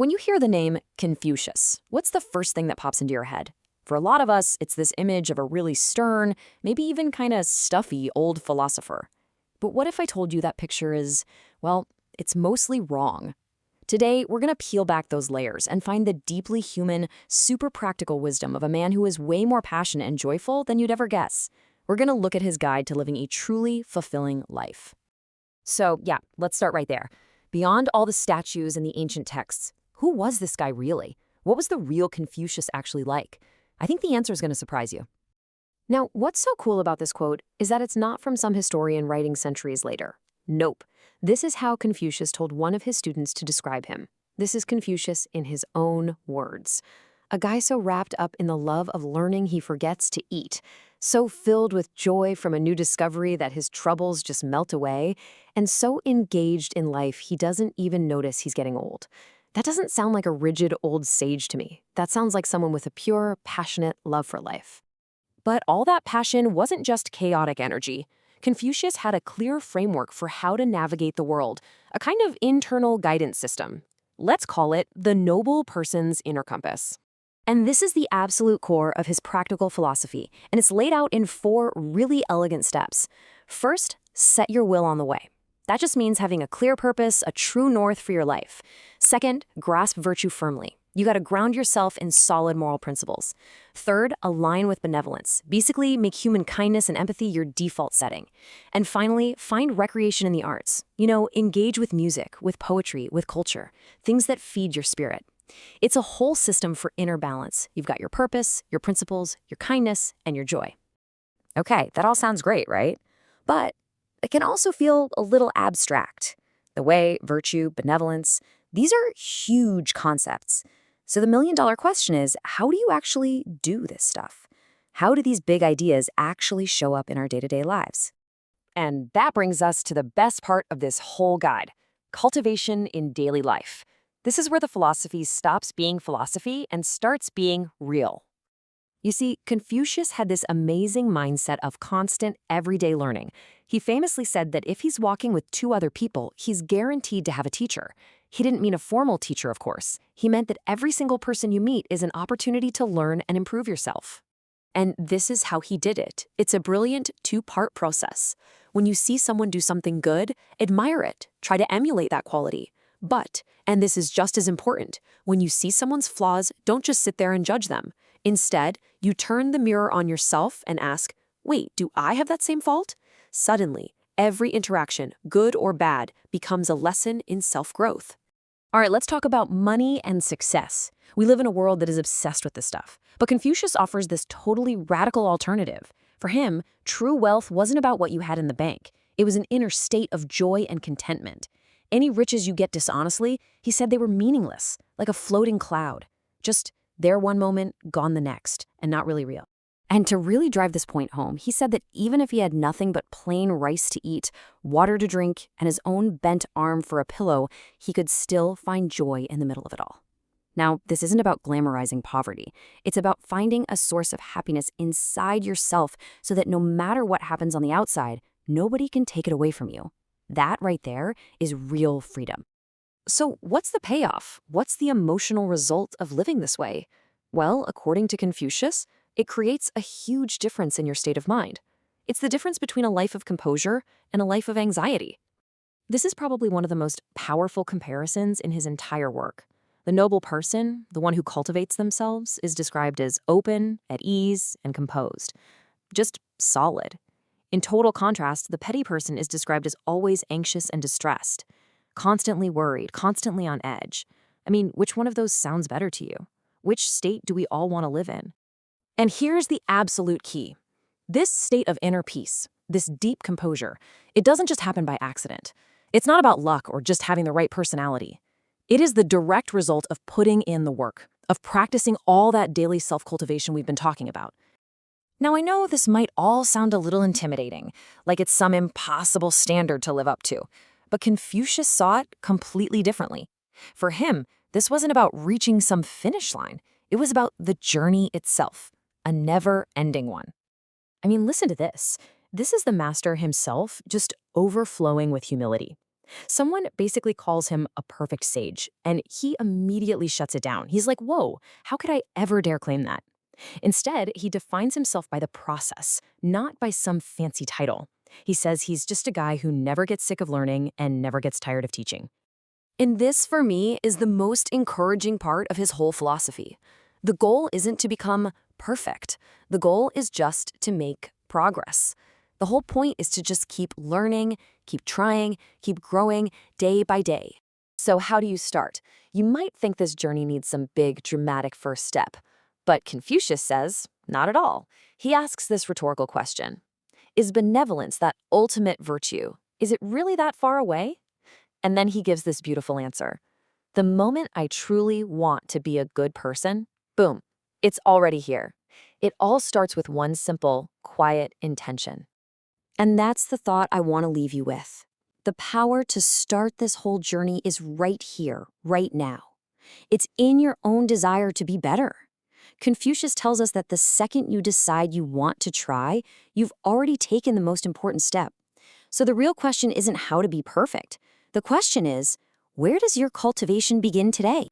When you hear the name Confucius, what's the first thing that pops into your head? For a lot of us, it's this image of a really stern, maybe even kind of stuffy old philosopher. But what if I told you that picture is, well, it's mostly wrong? Today, we're going to peel back those layers and find the deeply human, super practical wisdom of a man who is way more passionate and joyful than you'd ever guess. We're going to look at his guide to living a truly fulfilling life. So, yeah, let's start right there. Beyond all the statues and the ancient texts, who was this guy really? What was the real Confucius actually like? I think the answer is going to surprise you. Now, what's so cool about this quote is that it's not from some historian writing centuries later. Nope. This is how Confucius told one of his students to describe him. This is Confucius in his own words. A guy so wrapped up in the love of learning he forgets to eat, so filled with joy from a new discovery that his troubles just melt away, and so engaged in life he doesn't even notice he's getting old. That doesn't sound like a rigid old sage to me. That sounds like someone with a pure, passionate love for life. But all that passion wasn't just chaotic energy. Confucius had a clear framework for how to navigate the world, a kind of internal guidance system. Let's call it the noble person's inner compass. And this is the absolute core of his practical philosophy, and it's laid out in 4 really elegant steps. First, set your will on the way. That just means having a clear purpose, a true north for your life. Second, grasp virtue firmly. You got to ground yourself in solid moral principles. Third, align with benevolence. Basically, make human kindness and empathy your default setting. And finally, find recreation in the arts. Engage with music, with poetry, with culture, things that feed your spirit. It's a whole system for inner balance. You've got your purpose, your principles, your kindness, and your joy. Okay, that all sounds great, right? But it can also feel a little abstract. The way, virtue, benevolence, these are huge concepts. So the million-dollar question is, how do you actually do this stuff? How do these big ideas actually show up in our day-to-day lives? And that brings us to the best part of this whole guide, cultivation in daily life. This is where the philosophy stops being philosophy and starts being real. You see, Confucius had this amazing mindset of constant, everyday learning. He famously said that if he's walking with 2 other people, he's guaranteed to have a teacher. He didn't mean a formal teacher, of course. He meant that every single person you meet is an opportunity to learn and improve yourself. And this is how he did it. It's a brilliant 2-part process. When you see someone do something good, admire it. Try to emulate that quality. But, and this is just as important, when you see someone's flaws, don't just sit there and judge them. Instead, you turn the mirror on yourself and ask, wait, do I have that same fault? Suddenly, every interaction, good or bad, becomes a lesson in self-growth. All right, let's talk about money and success. We live in a world that is obsessed with this stuff, but Confucius offers this totally radical alternative. For him, true wealth wasn't about what you had in the bank. It was an inner state of joy and contentment. Any riches you get dishonestly, he said they were meaningless, like a floating cloud. Just there one moment, gone the next, and not really real. And to really drive this point home, he said that even if he had nothing but plain rice to eat, water to drink, and his own bent arm for a pillow, he could still find joy in the middle of it all. Now, this isn't about glamorizing poverty. It's about finding a source of happiness inside yourself so that no matter what happens on the outside, nobody can take it away from you. That right there is real freedom. So what's the payoff? What's the emotional result of living this way? Well, according to Confucius, it creates a huge difference in your state of mind. It's the difference between a life of composure and a life of anxiety. This is probably one of the most powerful comparisons in his entire work. The noble person, the one who cultivates themselves, is described as open, at ease, and composed. Just solid. In total contrast, the petty person is described as always anxious and distressed, constantly worried, constantly on edge. I mean, which one of those sounds better to you? Which state do we all want to live in? And here's the absolute key. This state of inner peace, this deep composure, it doesn't just happen by accident. It's not about luck or just having the right personality. It is the direct result of putting in the work, of practicing all that daily self-cultivation we've been talking about. Now, I know this might all sound a little intimidating, like it's some impossible standard to live up to, but Confucius saw it completely differently. For him, this wasn't about reaching some finish line. It was about the journey itself, a never-ending one. I mean, listen to this. This is the master himself just overflowing with humility. Someone basically calls him a perfect sage, and he immediately shuts it down. He's like, whoa, how could I ever dare claim that? Instead, he defines himself by the process, not by some fancy title. He says he's just a guy who never gets sick of learning and never gets tired of teaching. And this, for me, is the most encouraging part of his whole philosophy. The goal isn't to become perfect. The goal is just to make progress. The whole point is to just keep learning, keep trying, keep growing day by day. So how do you start? You might think this journey needs some big, dramatic first step. But Confucius says, not at all. He asks this rhetorical question. Is benevolence that ultimate virtue? Is it really that far away? And then he gives this beautiful answer. The moment I truly want to be a good person, boom, it's already here. It all starts with one simple, quiet intention. And that's the thought I want to leave you with. The power to start this whole journey is right here, right now. It's in your own desire to be better. Confucius tells us that the second you decide you want to try, you've already taken the most important step. So the real question isn't how to be perfect. The question is, where does your cultivation begin today?